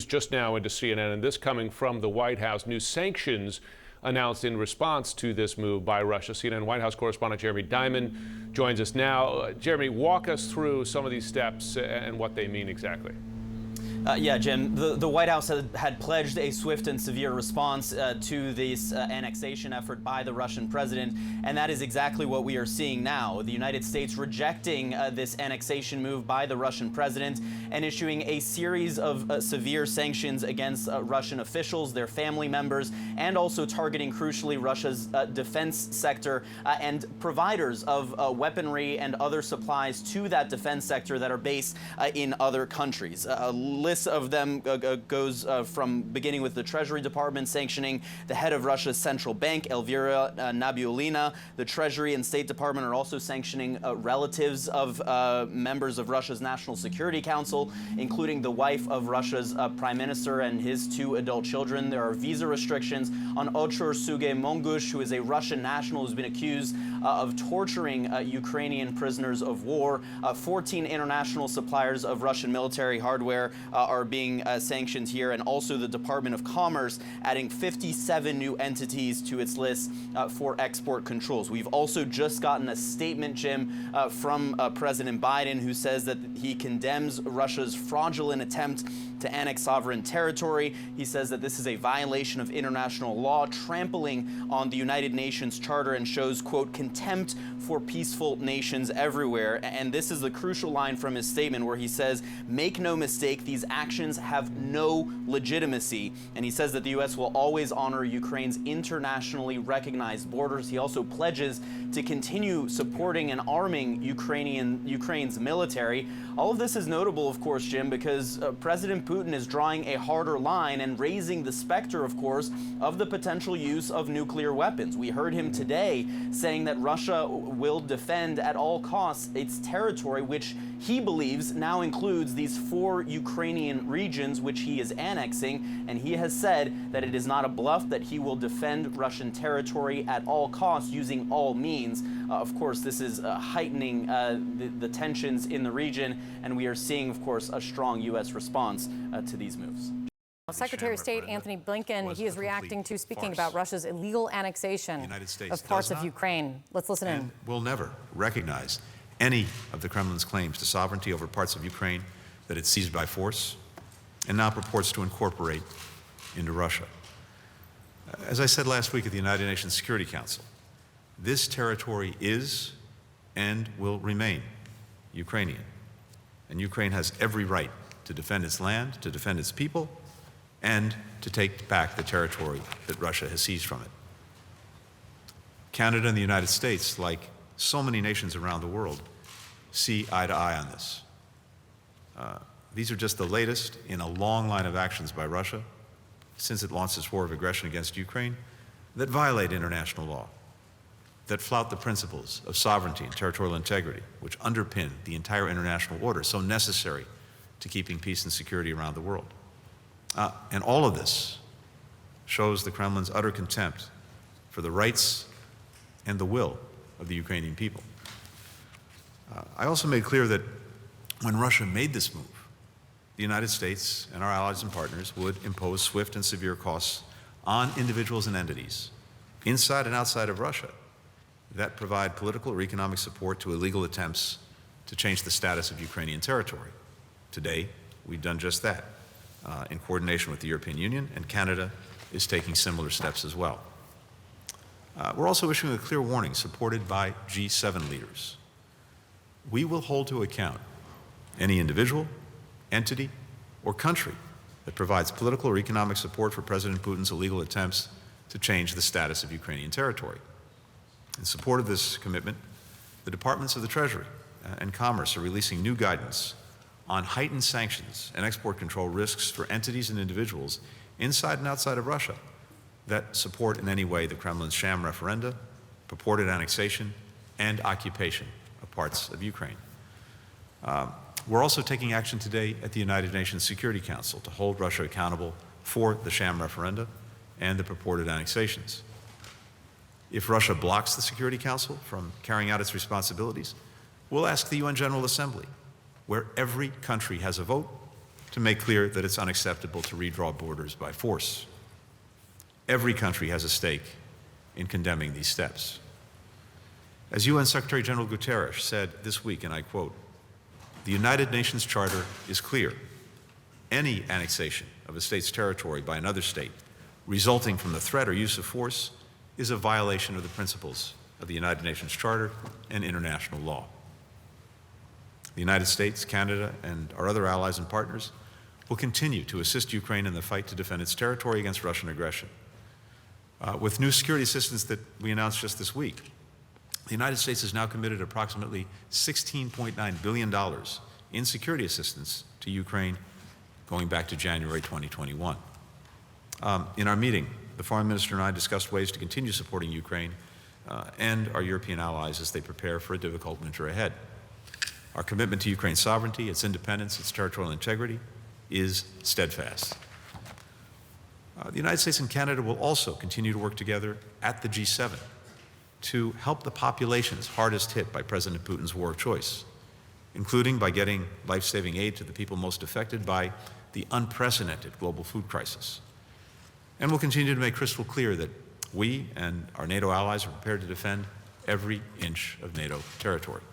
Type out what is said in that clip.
just now into CNN, and this coming from the White House. New sanctions announced in response to this move by Russia. CNN White House correspondent Jeremy Diamond joins us now. Jeremy, walk us through some of these steps and what they mean exactly. Yeah, Jim, the White House had pledged a swift and severe response to this annexation effort by the Russian president, and that is exactly what we are seeing now. The United States rejecting this annexation move by the Russian president and issuing a series of severe sanctions against Russian officials, their family members, and also targeting, crucially, Russia's defense sector and providers of weaponry and other supplies to that defense sector that are based in other countries. A list of them goes from beginning with the Treasury Department sanctioning the head of Russia's central bank, Elvira Nabiullina. The Treasury and State Department are also sanctioning relatives of members of Russia's National Security Council, including the wife of Russia's prime minister and his 2 adult children. There are visa restrictions on Ochur Suge-Mongush, who is a Russian national who's been accused of torturing Ukrainian prisoners of war. 14 international suppliers of Russian military hardware are being sanctioned here, and also the Department of Commerce adding 57 new entities to its list for export controls. We've also just gotten a statement, Jim, from President Biden, who says that he condemns Russia's fraudulent attempt to annex sovereign territory. He says that this is a violation of international law, trampling on the United Nations Charter, and shows, quote, contempt for peaceful nations everywhere. And this is the crucial line from his statement where he says, make no mistake, these actions have no legitimacy. And he says that the U.S. will always honor Ukraine's internationally recognized borders. He also pledges to continue supporting and arming Ukraine's military. All of this is notable, of course, Jim, because President Putin is drawing a harder line and raising the specter, of course, of the potential use of nuclear weapons. We heard him today saying that Russia will defend at all costs its territory, which he believes now includes these 4 Ukrainian regions which he is annexing, and he has said that it is not a bluff, that he will defend Russian territory at all costs using all means. Of course, this is heightening the tensions in the region, and we are seeing, of course, a strong U.S. response to these moves. Secretary of State Antony Blinken, he is reacting to speaking about Russia's illegal annexation of parts of Ukraine. Let's listen in. We'll never recognize any of the Kremlin's claims to sovereignty over parts of Ukraine that it seized by force and now purports to incorporate into Russia. As I said last week at the United Nations Security Council, this territory is and will remain Ukrainian. And Ukraine has every right to defend its land, to defend its people, and to take back the territory that Russia has seized from it. Canada and the United States, like so many nations around the world, see eye to eye on this. These are just the latest in a long line of actions by Russia since it launched its war of aggression against Ukraine that violate international law, that flout the principles of sovereignty and territorial integrity, which underpin the entire international order so necessary to keeping peace and security around the world. And all of this shows the Kremlin's utter contempt for the rights and the will of the Ukrainian people. I also made clear that when Russia made this move, the United States and our allies and partners would impose swift and severe costs on individuals and entities inside and outside of Russia that provide political or economic support to illegal attempts to change the status of Ukrainian territory. Today, we've done just that in coordination with the European Union, and Canada is taking similar steps as well. We're also issuing a clear warning supported by G7 leaders. We will hold to account any individual, entity, or country that provides political or economic support for President Putin's illegal attempts to change the status of Ukrainian territory. In support of this commitment, the Departments of the Treasury and Commerce are releasing new guidance on heightened sanctions and export control risks for entities and individuals inside and outside of Russia that support in any way the Kremlin's sham referenda, purported annexation, and occupation of parts of Ukraine. We're also taking action today at the United Nations Security Council to hold Russia accountable for the sham referenda and the purported annexations. If Russia blocks the Security Council from carrying out its responsibilities, we'll ask the UN General Assembly, where every country has a vote to make clear that it's unacceptable to redraw borders by force. Every country has a stake in condemning these steps. As UN Secretary General Guterres said this week, and I quote, "The United Nations Charter is clear. Any annexation of a state's territory by another state resulting from the threat or use of force is a violation of the principles of the United Nations Charter and international law." The United States, Canada, and our other allies and partners will continue to assist Ukraine in the fight to defend its territory against Russian aggression. With new security assistance that we announced just this week, the United States has now committed approximately $16.9 billion in security assistance to Ukraine going back to January 2021. In our meeting, the Foreign Minister and I discussed ways to continue supporting Ukraine and our European allies as they prepare for a difficult winter ahead. Our commitment to Ukraine's sovereignty, its independence, its territorial integrity is steadfast. The United States and Canada will also continue to work together at the G7 to help the populations hardest hit by President Putin's war of choice, including by getting life-saving aid to the people most affected by the unprecedented global food crisis. And we'll continue to make crystal clear that we and our NATO allies are prepared to defend every inch of NATO territory.